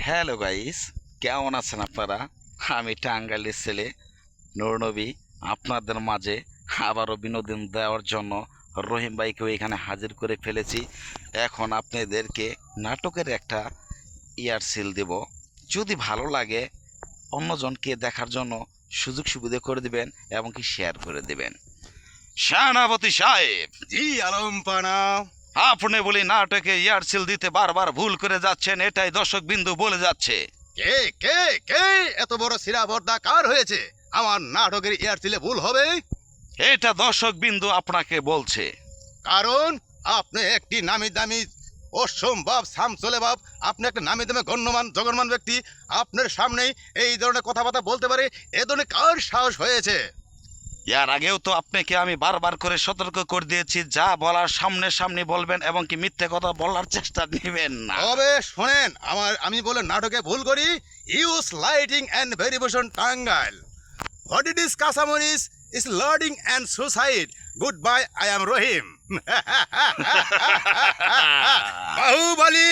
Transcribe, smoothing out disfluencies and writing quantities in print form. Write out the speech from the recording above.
Hello guys, কেমন আছেন আপনারা? আমি টাঙ্গাইলের ছেলে নূরনবী আপনাদের মাঝে আবারও বিনোদন দেওয়ার জন্য রহিম ভাইকেও এখানে হাজির করে ফেলেছি। এখন আপনাদেরকে নাটকের একটা ইয়ারসেল দেব। যদি ভালো লাগে অন্যজনকে দেখার জন্য সুযোগ সুবিধা করে দিবেন এবং কি শেয়ার করে দিবেন। সেনাপতি সাহেব, জি আলম পানা। আপনি বলি নাটকে ইয়ারসেল দিতে বারবার ভুল করে যাচ্ছেন, এটাই দর্শক বিন্দু বলে যাচ্ছে। কে কে কে এত বড় শিরাপর্দা কার হয়েছে? আমার নাটকের ইয়ারসিলে ভুল হবে? এটা দর্শক বিন্দু আপনাকে বলছে। কারণ আপনি একটি নামি দামি অসম্ভব সামসলে বাপ, আপনি একটা নামি দামি গণ্যমান জগন্মান ব্যক্তি, আপনার সামনেই এই ধরনের কথাবার্তা বলতে পারে এ ধরনের কার সাহস হয়েছে? এর আগেও তো আপনাকে আমি বারবার করে সতর্ক করে দিয়েছি, যা বলার সামনে সামনে বলবেন এবং কি মিথ্যে কথা বলার চেষ্টা নেবেন না। তবে শোনেন, আমি বলে নাটকে ভুল করি use lighting and verification Tangail what it is কাসামনিস is learning and suicide good bye I am Rahim Baahubali